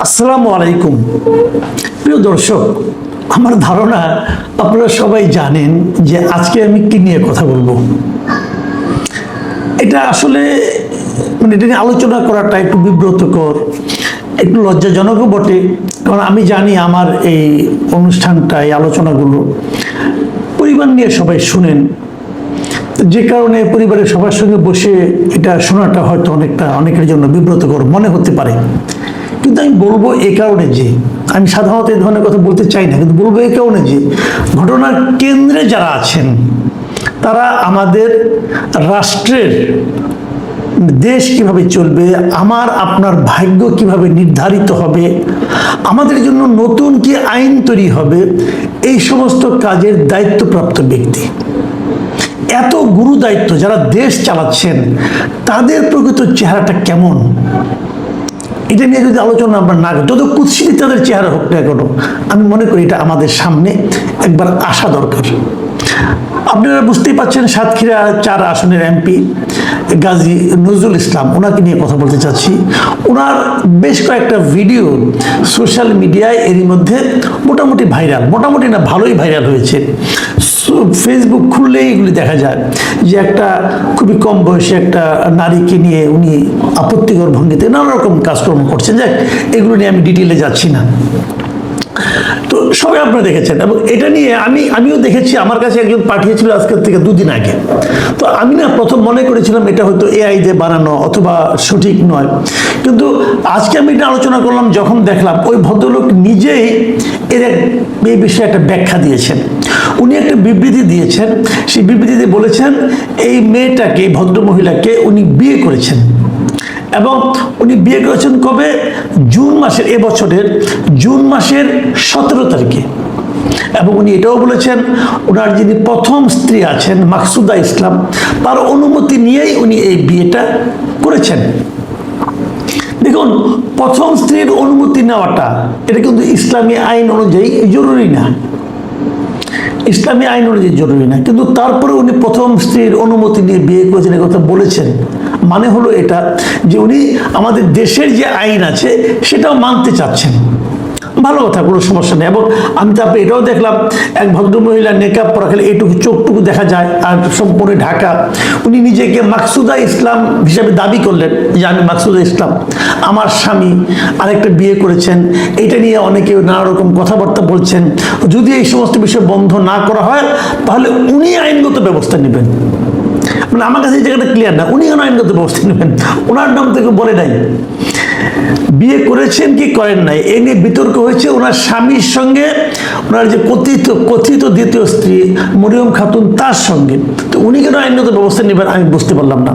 আসসালামু আলাইকুম প্রিয় দর্শক, আমার ধারণা আপনারা সবাই জানেন যে আজকে আমি কি নিয়ে কথা বলবো। এটা আসলে এটা নিয়ে আলোচনা করাটা একটু বিব্রতকর, একটু লজ্জাজনকও বটে, কারণ আমি জানি আমার এই অনুষ্ঠানটা, এই আলোচনাগুলো পরিবার নিয়ে সবাই শুনেন, যে কারণে পরিবারের সবার সঙ্গে বসে এটা শোনাটা হয়তো অনেকের জন্য বিব্রতকর মনে হতে পারে। কিন্তু আমি বলবো এই কারণে যে আমি সাধারণত এই ধরনের কথা বলতে চাই না, কিন্তু বলবো এই কারণে যে ঘটনার কেন্দ্রে যারা আছেন তারা আমাদের রাষ্ট্রের, দেশ কিভাবে চলবে, আমার আপনার ভাগ্য কিভাবে নির্ধারিত হবে, আমাদের জন্য নতুন কি আইন তৈরি হবে, এই সমস্ত কাজের দায়িত্বপ্রাপ্ত ব্যক্তি। এত গুরু দায়িত্ব যারা দেশ চালাচ্ছেন, তাদের প্রকৃত চেহারাটা কেমন, এটা নিয়ে যদি আলোচনা আমরা না করি, যত কুৎসিত তাদের চেহারা হোক না কেন, আমি মনে করি এটা আমাদের সামনে একবার আসা দরকার। আপনারা বুঝতেই পারছেন, সাতক্ষীরা 4 আসনের এমপি গাজী নজরুল ইসলাম, ওনাকে নিয়ে কথা বলতে চাচ্ছি। ওনার বেশ কয়েকটা ভিডিও সোশ্যাল মিডিয়ায় এরই মধ্যে মোটামুটি ভাইরাল, মোটামুটি না ভালোই ভাইরাল হয়েছে। ফেসবুক খুললেই এগুলি দেখা যায় যে একটা খুবই কম বয়সী একটা নারীকে নিয়ে উনি আপত্তিকর ভঙ্গিতে নানা রকম কাজকর্ম করছেন। যাক, এগুলো নিয়ে আমি ডিটেলে যাচ্ছি না। তো সবাই আপনারা দেখেছেন, এবং এটা নিয়ে আমিও দেখেছি। আমার কাছে একজন পাঠিয়েছিল আজকের থেকে 2 দিন আগে। তো আমি না প্রথম মনে করেছিলাম এটা হয়তো এআই দিয়ে বানানো অথবা সঠিক নয়, কিন্তু আজকে আমি এটা আলোচনা করলাম যখন দেখলাম ওই ভদ্রলোক নিজেই এই বিষয়ে একটা ব্যাখ্যা দিয়েছেন। উনি একটা বিবৃতি দিয়েছেন, সেই বিবৃতিতে বলেছেন এই মেয়েটাকে, এই ভদ্রমহিলাকে উনি বিয়ে করেছেন, এবং উনি বিয়ে করেছেন কবে? জুন মাসের, এবছরের জুন মাসের 17 তারিখে। এবং উনি এটাও বলেছেন ওনার যিনি প্রথম স্ত্রী আছেন মাকসুদা ইসলাম, তার অনুমতি নিয়েই উনি এই বিয়েটা করেছেন। দেখুন, প্রথম স্ত্রীর অনুমতি নেওয়াটা এটা কিন্তু ইসলামী আইন অনুযায়ী জরুরি না, ইসলামী আইন অনুযায়ী জরুরি না, কিন্তু তারপরে উনি প্রথম স্ত্রীর অনুমতি নিয়ে বিয়ে করেছেন কথা বলেছেন। মানে হলো এটা যে উনি আমাদের দেশের যে আইন আছে সেটাও মানতে চাচ্ছেন। ভালো কথা, কোনো সমস্যা নেই। এবং আমি তারপরে এটাও দেখলাম এক ভদ্রমহিলা নেকাব পরা, খালি এইটুকু চোখটুকু দেখা যায় আর সম্পূর্ণ ঢাকা। উনি নিজেকে মাকসুদা ইসলাম হিসাবে দাবি করলেন যে আমি মাকসুদা ইসলাম, আমার স্বামী আরেকটা বিয়ে করেছেন। এটা নিয়ে অনেকে নানা রকম কথাবার্তা বলছেন। যদি এই সমস্ত বিষয় বন্ধ না করা হয় তাহলে উনি আইনগত ব্যবস্থা নেবেন। মানে আমার কাছে এই জায়গাটা ক্লিয়ার না, উনি কেন আইনগত ব্যবস্থা নেবেন? ওনার নাম থেকে বলে নাই, বিয়ে করেছেন কি করেন নাই এ নিয়ে বিতর্ক হয়েছে ওনার স্বামীর সঙ্গে, ওনার যে কথিত দ্বিতীয় স্ত্রী মরিয়ম খাতুন, তার সঙ্গে। তো উনি কেন আইনগত ব্যবস্থা নেবেন আমি বুঝতে পারলাম না।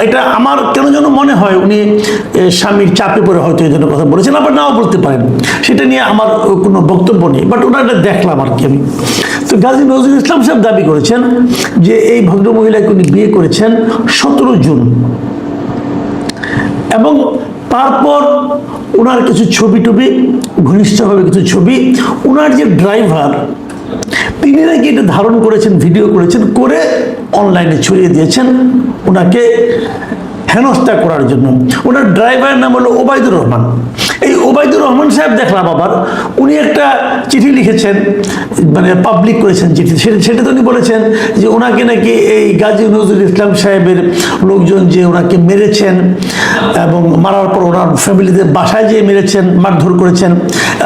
এটা আমার কেন যেন মনে হয় উনি স্বামীর চাপে পড়ে হয়তো এই জন্য কথা বলেছেন, আবার নাও বলতে পারেন, সেটা নিয়ে আমার কোনো বক্তব্য নেই, বাট ওনাটা দেখলাম আর কি আমি। তো গাজী নজরুল ইসলাম সাহেব দাবি করেছেন যে এই ভদ্রমহিলাকে উনি বিয়ে করেছেন 17 জুন, এবং তারপর ওনার কিছু ছবি টবি, ঘনিষ্ঠভাবে কিছু ছবি, ওনার যে ড্রাইভার তিনি নাকি এটা ধারণ করেছেন, ভিডিও করেছেন, করে অনলাইনে ছড়িয়ে দিয়েছেন ওনাকে হেনস্থা করার জন্য। ওনার ড্রাইভারের নাম হলো ওবায়দুর রহমান। এই ওবায়দুর রহমান সাহেব দেখলাম আবার উনি একটা চিঠি লিখেছেন, মানে পাবলিক করেছেন চিঠি। সেটাতে উনি বলেছেন যে ওনাকে নাকি এই গাজী নজরুল ইসলাম সাহেবের লোকজন যে ওনাকে মেরেছেন, এবং মারার পর ওনার ফ্যামিলিদের বাসায় যেয়ে মেরেছেন, মারধর করেছেন,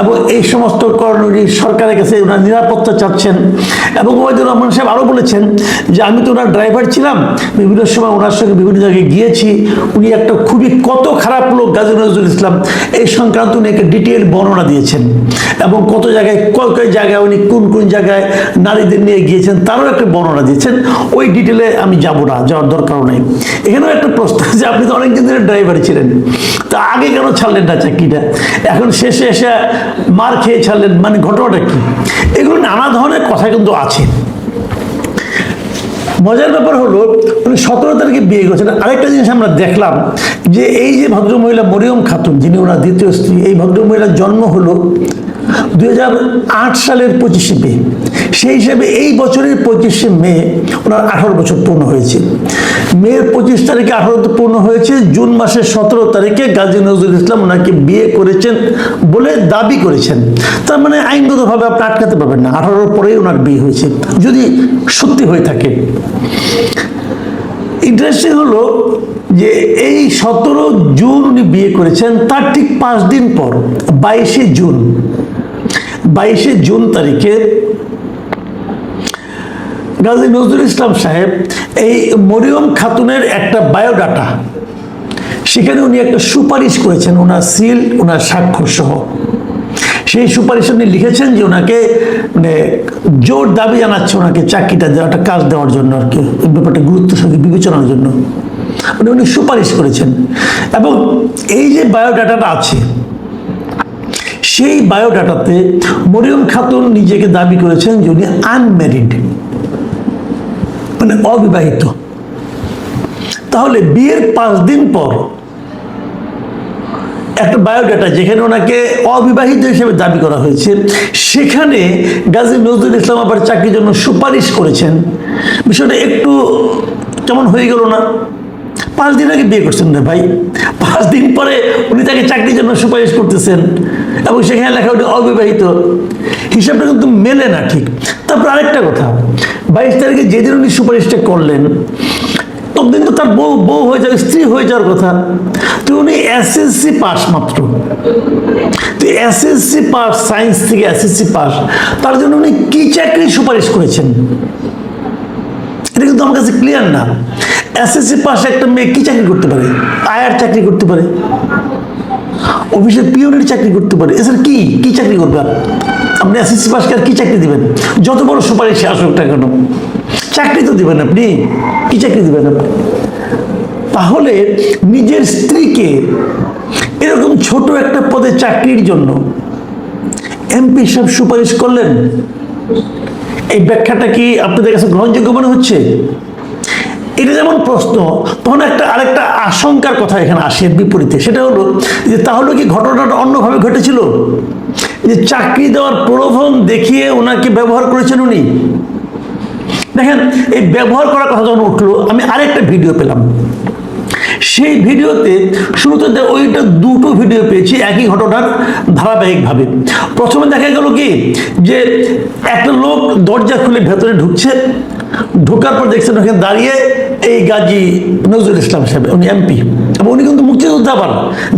এবং এই সমস্ত কারণে উনি সরকারের কাছে ওনার নিরাপত্তা চাচ্ছেন। এবং ওবায়দুর রহমান সাহেব আরও বলেছেন যে আমি তো ওনার ড্রাইভার ছিলাম, বিভিন্ন সময় ওনার সঙ্গে বিভিন্ন জায়গায় গিয়েছি, উনি একটা খুবই কত খারাপ লোক গাজী নজরুল ইসলাম, এই সংক্রান্ত উনি একটা ডিটেল বর্ণনা দিয়েছেন। এবং কত জায়গায় কয় জায়গায় উনি কোন কোন জায়গায় নারীদের নিয়ে গিয়েছেন তারও একটা বর্ণনা দিয়েছেন। ওই ডিটেলে আমি যাব না, যাওয়ার দরকারও নেই। এখানেও একটা প্রশ্ন যে আপনি তো অনেকদিন ধরে ড্রাইভার ছিলেন, তা আগে কেন ছাড়লেন না চাকরিটা, এখন শেষে এসে মার খেয়ে ছাড়লেন, মানে ঘটনাটা কি? এগুলো নানা ধরনের কথা কিন্তু আছে। মজার ব্যাপার হলো উনি 17 তারিখে বিয়ে করেছেন। আরেকটা জিনিস আমরা দেখলাম যে এই যে ভদ্রমহিলা মরিয়ম খাতুন, যিনি ওনার দ্বিতীয় স্ত্রী, এই ভদ্রমহিলার জন্ম হলো 2008 সালের 25শে মে, সেই হিসাবে এই বছরের 25শে মে ওনার 18 বছর পূর্ণ হয়েছে। মের 25 তারিখে 18 পূর্ণ হয়েছে, জুন মাসের 17 তারিখে গাজী নজরুল ইসলাম ওনাকে বিয়ে করেছেন বলে দাবি করেছেন। তার মানে আইনগতভাবে আপনি আটকাতে পারবেন না, 18 পরেই ওনার বিয়ে হয়েছে যদি সত্যি হয়ে থাকে। ইন্টারেস্টিং হলো যে এই 17 জুন উনি বিয়ে করেছেন, তার ঠিক 5 দিন পর 22শে জুন তারিখে গাজী নজরুল ইসলাম সাহেব এই মরিয়ম খাতুনের একটা বায়োডাটা, সেখানে উনি একটা সুপারিশ করেছেন ওনার সিল, ওনার স্বাক্ষর সহ। সেই সুপারিশ উনি লিখেছেন যে ওনাকে মানে জোর দাবি জানাচ্ছে ওনাকে চাকরিটা দেওয়া, একটা কাজ দেওয়ার জন্য আর কি, এই ব্যাপারটা গুরুত্বের সঙ্গে বিবেচনার জন্য উনি সুপারিশ করেছেন। এবং এই যে বায়োডাটাটা আছে, সেই বায়োডাটাতে মরিয়ম খাতুন নিজেকে দাবি করেছেন যে উনি আনম্যারিড, মানে অবিবাহিত। তাহলে বিয়ের 5 দিন পর একটা বায়োডাটা যেখানে ওনাকে অবিবাহিত হিসেবে দাবি করা হয়েছে, সেখানে গাজী নজরুল ইসলাম আবার চাকরির জন্য সুপারিশ করেছেন। বিষয়টা একটু কেমন হয়ে গেল না? 5 দিন আগে বিয়ে করছেন না ভাই, 5 দিন পরে উনি তাকে চাকরির জন্য সুপারিশ করতেছেন এবং সেখানে লেখা উনি অবিবাহিত, হিসাবটা কিন্তু মেলে না ঠিক। তারপর আরেকটা কথা, 22 তারিখে যেদিন উনি সুপারিশটা করলেন ততদিন তো তার বউ হয়ে যাওয়ার, স্ত্রী হয়ে যাওয়ার কথা। তো উনি এসএসসি পাস মাত্র, তো এসএসসি পাস, সায়েন্স থেকে এসএসসি পাস, তার জন্য উনি কি চাকরি সুপারিশ করেছেন এটা কিন্তু আমার কাছে ক্লিয়ার না। এসএসসি পাস একটা মেয়ে কি চাকরি করতে পারে? আয়ার চাকরি করতে পারে, অফিসের পিওনের চাকরি করতে পারে, এছাড়া কি চাকরি করবে? আপনি এসএসসি পাসকে আর কি চাকরি দিবেন? যত বড় সুপারিশে আসুক না কেন, চাকরি তো দিবেন আপনি, কি চাকরি দিবেন আপনি? তাহলে নিজের স্ত্রীকে এরকম ছোট একটা পদে চাকরির জন্য এমপি সাহেব সুপারিশ করলেন, এই ব্যাখ্যাটা কি আপনাদের কাছে গ্রহণযোগ্য মনে হচ্ছে? এটা যেমন প্রশ্ন, তখন আরেকটা আশঙ্কার কথা এখানে আসে বিপরীতে, সেটা হলো যে তাহলে কি ঘটনাটা অন্যভাবে ঘটেছিল, যে চাকরি দেওয়ার প্রলোভন দেখিয়ে ওনাকে ব্যবহার করেছেন উনি? দেখেন, এই ব্যবহার করার কথা যখন উঠলো, আমি আরেকটা ভিডিও পেলাম। সেই ভিডিওতে শুরুতে ওইটা দুটো ভিডিও পেয়েছি একই ঘটনার ধারাবাহিকভাবে। প্রথমে দেখা গেল কি যে একটা লোক দরজা খুলে ভেতরে ঢুকছে, ঢোকার পর দেখছেন ওখানে দাঁড়িয়ে এই গাজী নজরুল ইসলাম সাহেব, উনি এমপি, এবং উনি কিন্তু মুক্তিযোদ্ধা, আবার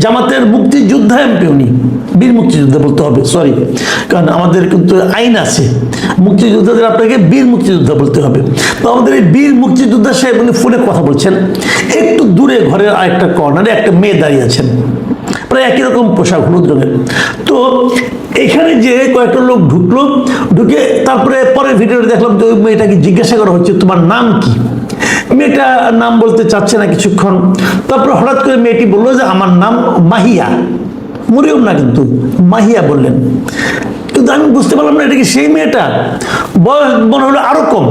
জামাতের মুক্তিযোদ্ধা এমপি, উনি বীর মুক্তিযোদ্ধা বলতে হবে, সরি, কারণ আমাদের কিন্তু আইন আছে মুক্তিযোদ্ধাদের আপনাকে বীর মুক্তিযোদ্ধা বলতে হবে। তো আমাদের এই বীর মুক্তিযোদ্ধা সাহেব উনি ফোনে কথা বলছেন, একটু দূরে ঘরের আরেকটা কর্নারে একটা মেয়ে দাঁড়িয়ে আছেন, প্রায় একই রকম পোশাক, হলুদ রঙের। তো এখানে যে কয়েকটা লোক ঢুকলো, ঢুকে তারপরে পরের ভিডিওতে দেখলাম যে ওই মেয়েটাকে জিজ্ঞাসা করা হচ্ছে তোমার নাম কি? মেয়েটা নাম বলতে চাচ্ছে না কিছুক্ষণ, তারপর হঠাৎ করে মেয়েটি বললো যে আমার নাম মাহিয়া, মরিয়ম না কিন্তু মাহিয়া বললেন। কিন্তু আমি বুঝতে পারলাম না এটা কি সেই মেয়েটা, বয়স মনে হলো আরো কম,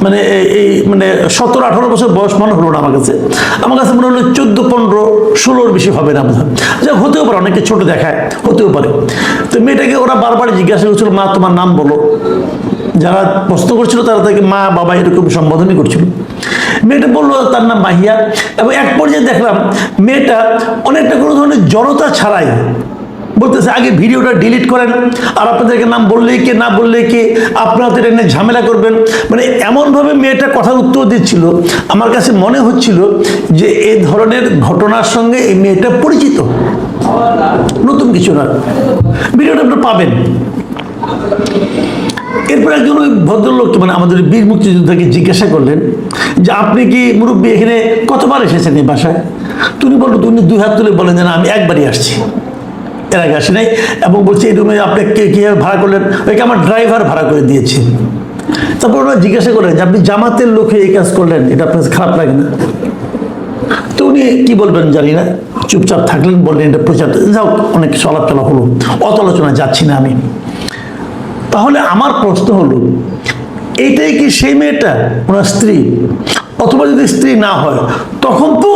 মানে এই মানে 17-18 বছর বয়স মনে হলো না আমার কাছে মনে হলো 14-15-16 বেশি হবে না বোধ হয়, যা হতেও পারে, অনেকে ছোট দেখায়, হতেও পারে। তো মেয়েটাকে ওরা বারবার জিজ্ঞাসা করছিল মা তোমার নাম বলো, যারা প্রশ্ন করছিল তারা তাকে মা বাবা এরকম সম্বোধনই করছিল। মেয়েটা বললো তার নাম মাহিয়া, এবং এক পর্যায়ে দেখলাম মেয়েটা অনেকটা কোনো ধরনের জড়তা ছাড়াই বলতেছে আগে ভিডিওটা ডিলিট করেন, আর আপনাদেরকে নাম বললেই কে না বললেই কে, আপনারা তো এটা নিয়ে ঝামেলা করবেন, মানে এমনভাবে মেয়েটা কথার উত্তর দিচ্ছিল, আমার কাছে মনে হচ্ছিল যে এই ধরনের ঘটনার সঙ্গে এই মেয়েটা পরিচিত, নতুন কিছু না। ভিডিওটা আপনারা পাবেন। এরপর একজন ওই ভদ্রলোক, মানে আমাদের বীর মুক্তিযোদ্ধাকে জিজ্ঞাসা করলেন যে আপনি কি মুরব্বী এখানে কতবার এসেছেন এই বাসায়? তুমি বললো, তুমি 2 হাত তুলে বলেন যে না আমি একবারই আসছি, এর আগে আসি নাই, এবং বলছে এই রুমে আপনি কীভাবে ভাড়া করলেন? ওইকে আমার ড্রাইভার ভাড়া করে দিয়েছে। তারপর ওরা জিজ্ঞাসা করলেন যে আপনি জামাতের লোকে এই কাজ করলেন, এটা আপনার খারাপ লাগে না? তো উনি কি বলবেন জানি না, চুপচাপ থাকলেন, বললেন এটা প্রচার, যাও অনেক কিছু আলাপ হলো, অত আলোচনা যাচ্ছি না আমি। তাহলে আমার প্রশ্ন হলো, এইটাই কি সেই মেয়েটা, ওনার স্ত্রী? অথবা যদি স্ত্রী না হয় তখন তো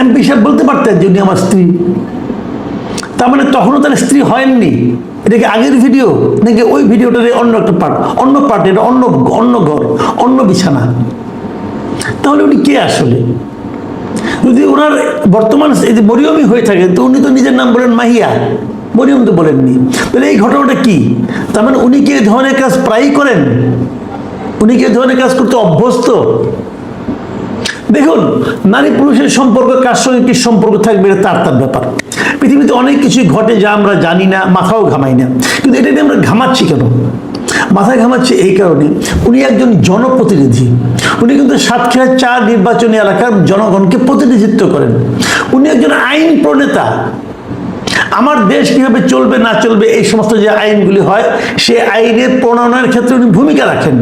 এমপি সাহেব বলতে পারতেন যে উনি আমার স্ত্রী। তার মানে তখনও তার স্ত্রী হয়নি? এটা কি আগের ভিডিও নাকি ওই ভিডিওটার অন্য একটা পার্ট, এটা অন্য অন্য ঘর, অন্য বিছানা? তাহলে উনি কে আসলে? যদি ওনার বর্তমান এই যে মরিয়মই হয়ে থাকে, তো উনি তো নিজের নাম বলেন মাহিয়া, মরিয়ম তো বলেননি। তাহলে এই ঘটনাটা কি? তার মানে উনি কি এই ধরনের কাজ প্রায়ই করেন? উনি কি এই ধরনের কাজ করতে অভ্যস্ত? দেখুন, নারী পুরুষের সম্পর্ক কার সঙ্গে কি সম্পর্ক থাকবে এটা তার ব্যাপার। পৃথিবীতে অনেক কিছুই ঘটে যা আমরা জানি না, মাথাও ঘামাই না, কিন্তু এটা নিয়ে আমরা ঘামাচ্ছি কেন? মাথায় ঘামাচ্ছে এই কারণে, উনি একজন জনপ্রতিনিধি। উনি কিন্তু সাতক্ষীরা 4 নির্বাচনী এলাকার জনগণকে প্রতিনিধিত্ব করেন। উনি একজন আইন প্রণেতা। আমার দেশ কিভাবে চলবে না চলবে এই সমস্ত যে আইনগুলি হয়, সে আইনের প্রণয়নের ক্ষেত্রে উনি ভূমিকা রাখেন।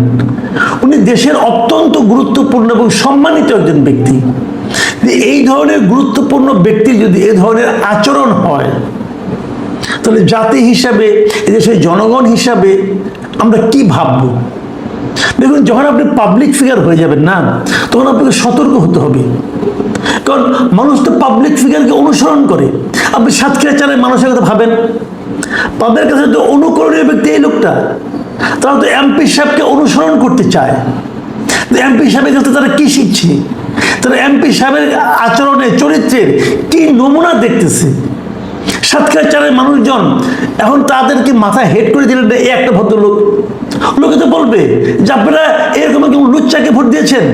উনি দেশের অত্যন্ত গুরুত্বপূর্ণ এবং সম্মানিত একজন ব্যক্তি। এই ধরনের গুরুত্বপূর্ণ ব্যক্তির যদি এ ধরনের আচরণ হয়, তাহলে জাতি হিসাবে, এদেশের জনগণ হিসাবে আমরা কি ভাববো? দেখুন, যখন আপনি পাবলিক ফিগার হয়ে যাবেন না, তখন আপনাকে সতর্ক হতে হবে। কারণ মানুষ তো পাবলিক ফিগারকে অনুসরণ করে। আপনি সাতক্ষীরা 4 মানুষের কথা ভাবেন, তাদের কাছে তো অনুকরণীয় ব্যক্তি এই লোকটা। তারা তো এমপি সাহেবকে অনুসরণ করতে চায়। এমপি সাহেবের কাছে তারা কি শিখছে? তারা এমপি সাহেবের আচরণে, চরিত্রের কি নমুনা দেখতেছে। সাতক্ষীরা 4 মানুষজন এখন তাদেরকে মাথায় হেড করে দিলেন এই একটা ভদ্রলোক। লোকে তো বলবে যে আপনারা এরকম কেমন লুচ্চাকে ভোট দিয়েছেন।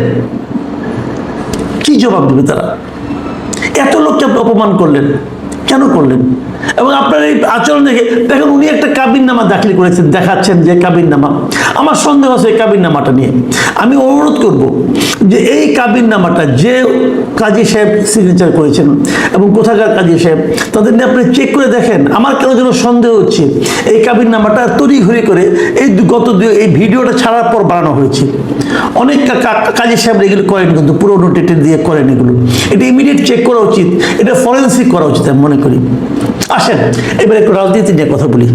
কি জবাব দেবে তারা? এত লোককে আপনি অপমান করলেন, কেন করলেন? এবং আপনার এই আচরণ দেখেন উনি একটা কাবিননামা দাখিল করেছেন, দেখাচ্ছেন যে কাবিননামা। আমার সন্দেহ আছে এই কাবিননামাটা নিয়ে। আমি অনুরোধ করব যে এই কাবিননামাটা যে কাজী সাহেব সিগনেচার করেছেন এবং কোথাকার কাজী সাহেব, তাদের নিয়ে আপনি চেক করে দেখেন। আমার কেন যেন সন্দেহ হচ্ছে এই কাবিননামাটা তড়িঘড়ি করে এই ভিডিওটা ছাড়ার পর বানানো হয়েছে। অনেক কাজী সাহেব এগুলো করেন, কিন্তু পুরোনো ডেটে দিয়ে করেন এগুলো। এটা ইমিডিয়েট চেক করা উচিত, এটা ফরেন্সিক করা উচিত আমি মনে করি। আসেন এবার একটু রাজনীতি নিয়ে কথা বলি।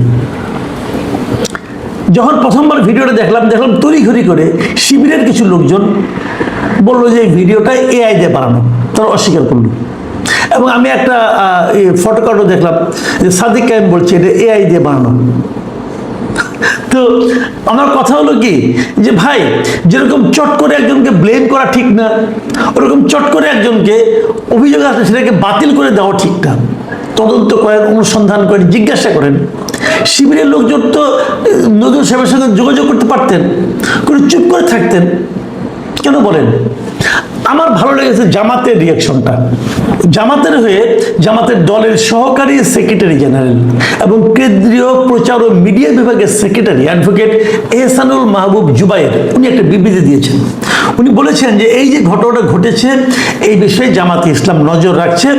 যখন প্রথমবার ভিডিওটা দেখলাম তড়িঘড়ি করে শিবিরের কিছু লোকজন বললো যে এই ভিডিওটা এআই দিয়ে বানানো, তারা অস্বীকার করলো। এবং আমি একটা ফটোকার্ডও দেখলাম যে সাদিক কায়েম বলছে এটা এআই দিয়ে বানানো। তো আমার কথা হলো কি যে ভাই, যেরকম চট করে একজনকে ব্লেম করা ঠিক না, ওরকম চট করে একজনকে অভিযোগ আসলে সেটাকে বাতিল করে দেওয়া ঠিক না। তদন্ত করেন, অনুসন্ধান করেন, জিজ্ঞাসা করেন। শিবিরের লোকজন তো নজরুল সাহেবের সঙ্গে যোগাযোগ করতে পারতেন, করে চুপ করে থাকতেন কেন বলেন? আমার ভালো লেগেছে জামাতের রিয়াকশনটা। জামাতের হয়ে জামাতের দলের সহকারী সেক্রেটারি জেনারেল এবং কেন্দ্রীয় প্রচার ও মিডিয়া বিভাগের সেক্রেটারি অ্যাডভোকেট এহসানুল মাহবুব জুবায়ের উনি একটা বিবৃতি দিয়েছেন। উনি বলেছেন যে এই যে ঘটনাটা ঘটেছে এই বিষয়ে জামাতে ইসলাম নজর রাখছে।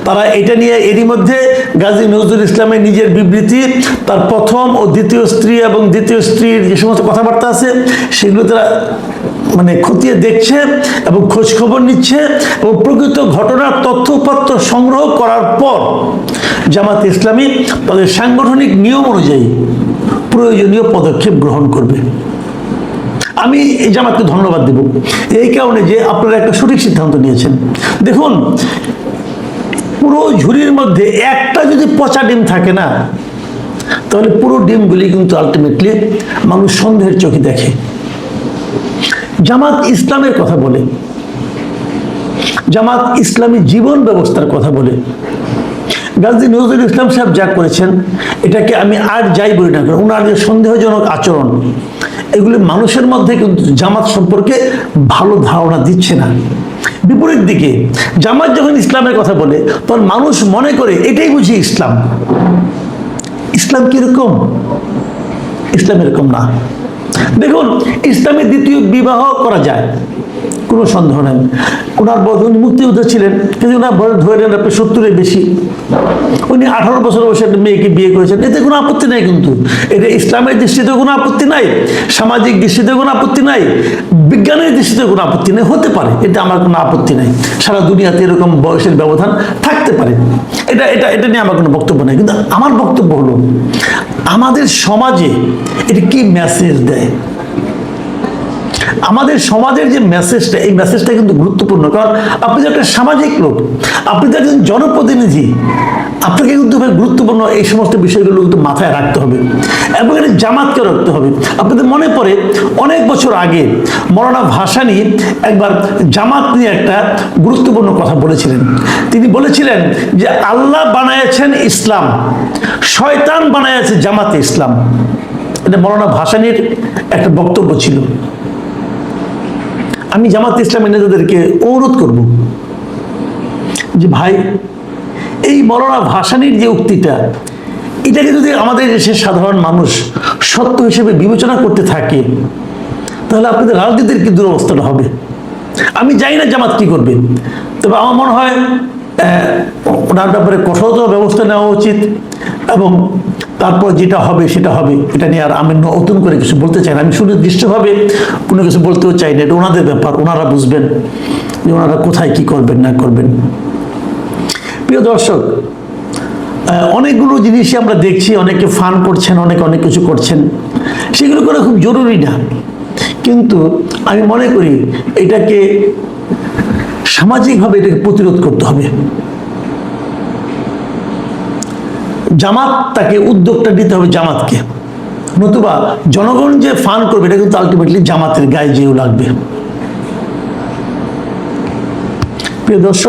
তারা এটা নিয়ে এরই মধ্যে গাজী নজরুল ইসলামের নিজের বিবৃতি, তার প্রথম ও দ্বিতীয় স্ত্রী এবং দ্বিতীয় স্ত্রীর যে সমস্ত কথাবার্তা আছে সেগুলো তারা খতিয়ে দেখছে এবং খোঁজ খবর নিচ্ছে এবং প্রকৃত ঘটনার তথ্য উপাত্ত সংগ্রহ করার পর জামাত ইসলামী তাদের সাংগঠনিক নিয়ম অনুযায়ী প্রয়োজনীয় পদক্ষেপ গ্রহণ করবে। আমি এই জামাতকে ধন্যবাদ দেব এই কারণে যে আপনারা একটা সঠিক সিদ্ধান্ত নিয়েছেন। দেখুন, পুরো ঝুড়ির মধ্যে একটা যদি পচা ডিম থাকে না, তাহলে পুরো ডিমগুলি কিন্তু আলটিমেটলি মানুষ সন্দেহের চোখে দেখে। জামাত ইসলামের কথা বলে, জামাত ইসলামী জীবন ব্যবস্থার কথা বলে। গাজী নজরুল ইসলাম সাহেব যা করেছেন এটাকে আমি আর যাই বলি না, ওনার যে সন্দেহজনক আচরণ, এগুলি মানুষের মধ্যে কিন্তু জামাত সম্পর্কে ভালো ধারণা দিচ্ছে না। বিপরীত দিকে জামাত যখন ইসলামের কথা বলে তখন মানুষ মনে করে এটাই বুঝি ইসলাম। ইসলাম কিরকম? ইসলাম এরকম না। দেখুন, ইসলামে দ্বিতীয় বিবাহ করা যায়, কোনো সন্দেহ নেই। ওনার উনি মুক্তিযোদ্ধা ছিলেন, কিন্তু ওনার বয়স ধরে নেন আপনি 70-এর বেশি। উনি 18 বছর বয়সে একটা মেয়েকে বিয়ে করেছেন, এতে কোনো আপত্তি নাই। কিন্তু এটা ইসলামের দৃষ্টিতে কোনো আপত্তি নাই, সামাজিক দৃষ্টিতে কোনো আপত্তি নাই, বিজ্ঞানের দৃষ্টিতে কোনো আপত্তি নেই। হতে পারে, এটা আমার কোনো আপত্তি নাই। সারা দুনিয়াতে এরকম বয়সের ব্যবধান থাকতে পারে, এটা এটা এটা নিয়ে আমার কোনো বক্তব্য নেই। কিন্তু আমার বক্তব্য হলো আমাদের সমাজে এটা কি মেসেজ দেয়? আমাদের সমাজের যে মেসেজটা, এই মেসেজটা কিন্তু গুরুত্বপূর্ণ। কারণ আপনি যে একটা সামাজিক লোক, আপনি যে একজন জনপ্রতিনিধি, আপনাকে কিন্তু গুরুত্বপূর্ণ এই সমস্ত বিষয়গুলো কিন্তু মাথায় রাখতে হবে এবং এটা জামাতকে রাখতে হবে। আপনাদের মনে পড়ে অনেক বছর আগে মৌলানা ভাসানী একবার জামাত নিয়ে একটা গুরুত্বপূর্ণ কথা বলেছিলেন। তিনি বলেছিলেন যে আল্লাহ বানাইছেন ইসলাম, শয়তান বানাইছে জামাতে ইসলাম। এটা মৌলানা ভাসানীর একটা বক্তব্য ছিল। আমি জামাতে ইসলামী নেতাদেরকে অনুরোধ করব যে ভাই, এই মৌলানা ভাসানীর যে উক্তিটা, এটাকে যদি আমাদের দেশের সাধারণ মানুষ সত্য হিসেবে বিবেচনা করতে থাকে, তাহলে আপনাদের রাজনীতির কি দুরবস্থাটা হবে। আমি জানি না জামাত কি করবে, তবে আমার মনে হয় ওনার ব্যাপারে কঠোরতম ব্যবস্থা নেওয়া উচিত এবং তারপর যেটা হবে সেটা হবে। এটা নিয়ে আর আমি নতুন করে কিছু বলতে চাই না। আমি সুনির্দিষ্টভাবে কোনো কিছু বলতেও চাই না, এটা ওনাদের ব্যাপার, ওনারা বুঝবেন যে ওনারা কোথায় কি করবেন না করবেন। প্রিয় দর্শক, অনেকগুলো জিনিসই আমরা দেখছি, অনেকে ফান করছেন, অনেকে অনেক কিছু করছেন, সেগুলো করা খুব জরুরি না, কিন্তু আমি মনে করি এটাকে সামাজিকভাবে এটাকে প্রতিরোধ করতে হবে। জামাত, তাকে উদ্যোগটা দিতে হবে জামাতকে, নতুবা জনগণ যে ফান করবে এটা কিন্তু আলটিমেটলি জামাতের গায়ে যেও লাগবে। প্রিয় দর্শক।